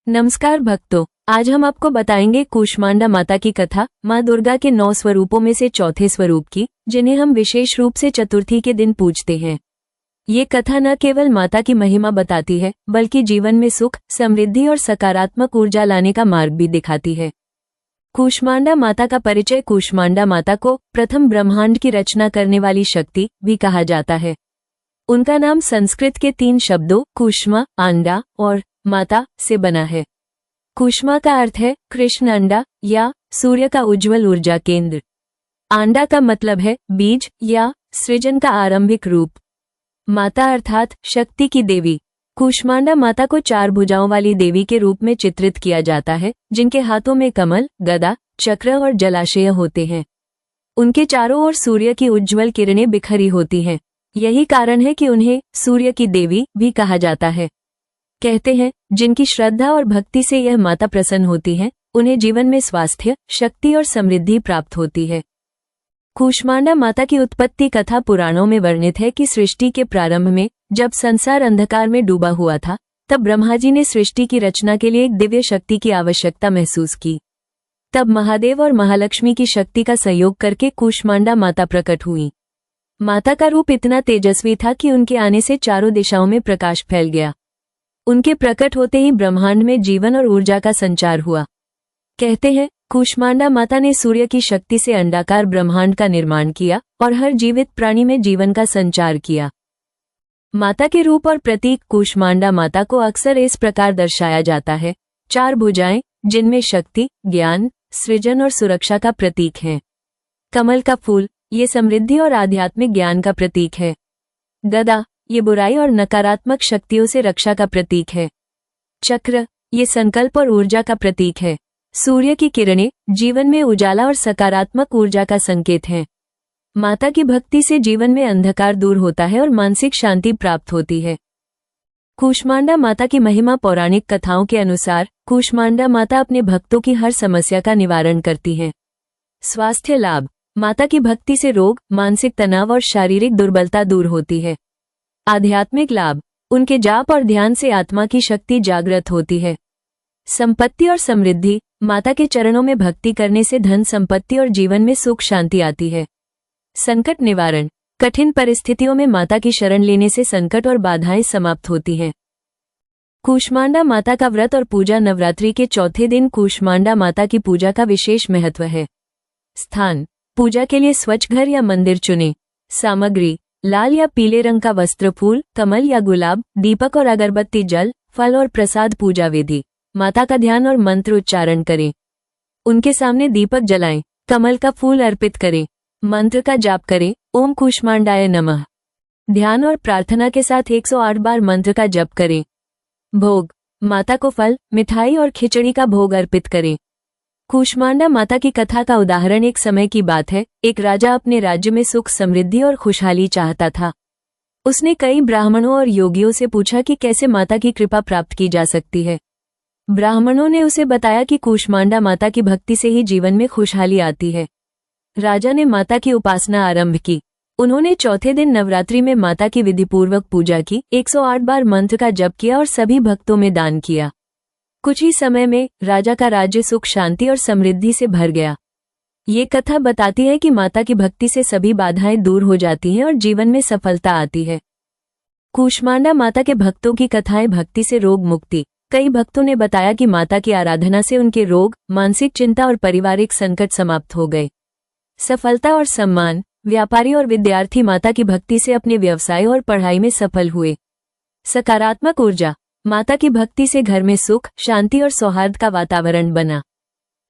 नमस्कार भक्तों, आज हम आपको बताएंगे कूष्मांडा माता की कथा, माँ दुर्गा के 9 स्वरूपों में से चौथे स्वरूप की, जिन्हें हम विशेष रूप से चतुर्थी के दिन पूजते हैं। ये कथा न केवल माता की महिमा बताती है, बल्कि जीवन में सुख, समृद्धि और सकारात्मक ऊर्जा लाने का मार्ग भी दिखाती है। कूष्मांडा माता का परिचय। कूष्मांडा माता को प्रथम ब्रह्मांड की रचना करने वाली शक्ति भी कहा जाता है। उनका नाम संस्कृत के 3 शब्दों कूष्मा, आंडा और माता से बना है। कूष्मा का अर्थ है कृष्ण अंडा या सूर्य का उज्जवल ऊर्जा केंद्र। आंडा का मतलब है बीज या सृजन का आरंभिक रूप। माता अर्थात शक्ति की देवी। कूष्मांडा माता को 4 भुजाओं वाली देवी के रूप में चित्रित किया जाता है, जिनके हाथों में कमल, गदा, चक्र और जलाशय होते हैं। उनके चारों ओर सूर्य की उज्जवल किरणें बिखरी होती हैं। यही कारण है कि उन्हें सूर्य की देवी भी कहा जाता है। कहते हैं, जिनकी श्रद्धा और भक्ति से यह माता प्रसन्न होती है, उन्हें जीवन में स्वास्थ्य, शक्ति और समृद्धि प्राप्त होती है। कूष्मांडा माता की उत्पत्ति कथा पुराणों में वर्णित है कि सृष्टि के प्रारंभ में जब संसार अंधकार में डूबा हुआ था, तब ब्रह्मा जी ने सृष्टि की रचना के लिए एक दिव्य शक्ति की आवश्यकता महसूस की। तब महादेव और महालक्ष्मी की शक्ति का सहयोग करके कूष्मांडा माता प्रकट हुई। माता का रूप इतना तेजस्वी था कि उनके आने से चारों दिशाओं में प्रकाश फैल गया। उनके प्रकट होते ही ब्रह्मांड में जीवन और ऊर्जा का संचार हुआ। कहते हैं, कूष्मांडा माता ने सूर्य की शक्ति से अंडाकार ब्रह्मांड का निर्माण किया और हर जीवित प्राणी में जीवन का संचार किया। माता के रूप और प्रतीक। कूष्मांडा माता को अक्सर इस प्रकार दर्शाया जाता है, 4 भुजाएं, जिनमें शक्ति, ज्ञान, सृजन और सुरक्षा का प्रतीक है। कमल का फूल, ये समृद्धि और आध्यात्मिक ज्ञान का प्रतीक है। गदा, ये बुराई और नकारात्मक शक्तियों से रक्षा का प्रतीक है। चक्र, ये संकल्प और ऊर्जा का प्रतीक है। सूर्य की किरणें, जीवन में उजाला और सकारात्मक ऊर्जा का संकेत हैं। माता की भक्ति से जीवन में अंधकार दूर होता है और मानसिक शांति प्राप्त होती है। कूष्मांडा माता की महिमा। पौराणिक कथाओं के अनुसार कूष्मांडा माता अपने भक्तों की हर समस्या का निवारण करती हैं। स्वास्थ्य लाभ। माता की भक्ति से रोग, मानसिक तनाव और शारीरिक दुर्बलता दूर होती है। आध्यात्मिक लाभ। उनके जाप और ध्यान से आत्मा की शक्ति जागृत होती है। संपत्ति और समृद्धि। माता के चरणों में भक्ति करने से धन, संपत्ति और जीवन में सुख शांति आती है। संकट निवारण। कठिन परिस्थितियों में माता की शरण लेने से संकट और बाधाएं समाप्त होती हैं। कूष्मांडा माता का व्रत और पूजा। नवरात्रि के चौथे दिन कूष्मांडा माता की पूजा का विशेष महत्व है। स्थान। पूजा के लिए स्वच्छ घर या मंदिर चुनें। सामग्री। लाल या पीले रंग का वस्त्र, फूल, कमल या गुलाब, दीपक और अगरबत्ती, जल, फल और प्रसाद। पूजा विधि। माता का ध्यान और मंत्र उच्चारण करें। उनके सामने दीपक जलाएं। कमल का फूल अर्पित करें। मंत्र का जाप करें, ओम कूष्मांडाय नमः। ध्यान और प्रार्थना के साथ 108 बार मंत्र का जप करें। भोग। माता को फल, मिठाई और खिचड़ी का भोग अर्पित करें। कूष्मांडा माता की कथा का उदाहरण। एक समय की बात है, एक राजा अपने राज्य में सुख, समृद्धि और खुशहाली चाहता था। उसने कई ब्राह्मणों और योगियों से पूछा कि कैसे माता की कृपा प्राप्त की जा सकती है। ब्राह्मणों ने उसे बताया कि कूष्मांडा माता की भक्ति से ही जीवन में खुशहाली आती है। राजा ने माता की उपासना आरंभ की। उन्होंने चौथे दिन नवरात्रि में माता की विधिपूर्वक पूजा की, 108 बार मंत्र का जप किया और सभी भक्तों में दान किया। कुछ ही समय में राजा का राज्य सुख, शांति और समृद्धि से भर गया। ये कथा बताती है कि माता की भक्ति से सभी बाधाएं दूर हो जाती हैं और जीवन में सफलता आती है। कूष्मांडा माता के भक्तों की कथाएं। भक्ति से रोग मुक्ति। कई भक्तों ने बताया कि माता की आराधना से उनके रोग, मानसिक चिंता और पारिवारिक संकट समाप्त हो गए। सफलता और सम्मान। व्यापारी और विद्यार्थी माता की भक्ति से अपने व्यवसाय और पढ़ाई में सफल हुए। सकारात्मक ऊर्जा। माता की भक्ति से घर में सुख, शांति और सौहार्द का वातावरण बना।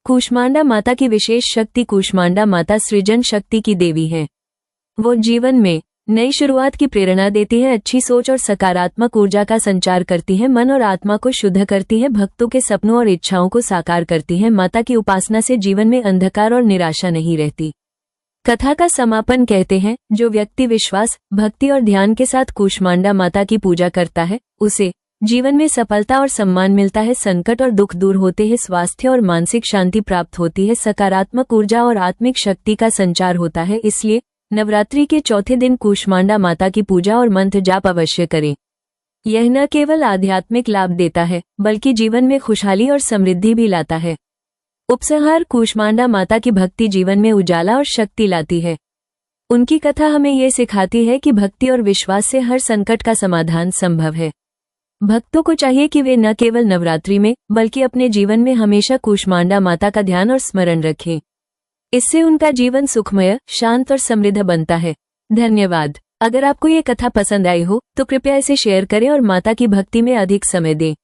कूष्मांडा माता की विशेष शक्ति। कूष्मांडा माता सृजन शक्ति की देवी हैं। वो जीवन में नई शुरुआत की प्रेरणा देती हैं, अच्छी सोच और सकारात्मक ऊर्जा का संचार करती हैं, मन और आत्मा को शुद्ध करती हैं, भक्तों के सपनों और इच्छाओं को साकार करती हैं। माता की उपासना से जीवन में अंधकार और निराशा नहीं रहती। कथा का समापन। कहते हैं, जो व्यक्ति विश्वास, भक्ति और ध्यान के साथ कूष्मांडा माता की पूजा करता है, उसे जीवन में सफलता और सम्मान मिलता है। संकट और दुख दूर होते हैं। स्वास्थ्य और मानसिक शांति प्राप्त होती है। सकारात्मक ऊर्जा और आत्मिक शक्ति का संचार होता है। इसलिए नवरात्रि के चौथे दिन कूष्मांडा माता की पूजा और मंत्र जाप अवश्य करें। यह न केवल आध्यात्मिक लाभ देता है बल्कि जीवन में खुशहाली और समृद्धि भी लाता है। उपसंहार। कूष्मांडा माता की भक्ति जीवन में उजाला और शक्ति लाती है। उनकी कथा हमें ये सिखाती है कि भक्ति और विश्वास से हर संकट का समाधान संभव है। भक्तों को चाहिए कि वे न केवल नवरात्रि में बल्कि अपने जीवन में हमेशा कूष्मांडा माता का ध्यान और स्मरण रखें। इससे उनका जीवन सुखमय, शांत और समृद्ध बनता है। धन्यवाद। अगर आपको ये कथा पसंद आई हो तो कृपया इसे शेयर करें और माता की भक्ति में अधिक समय दें।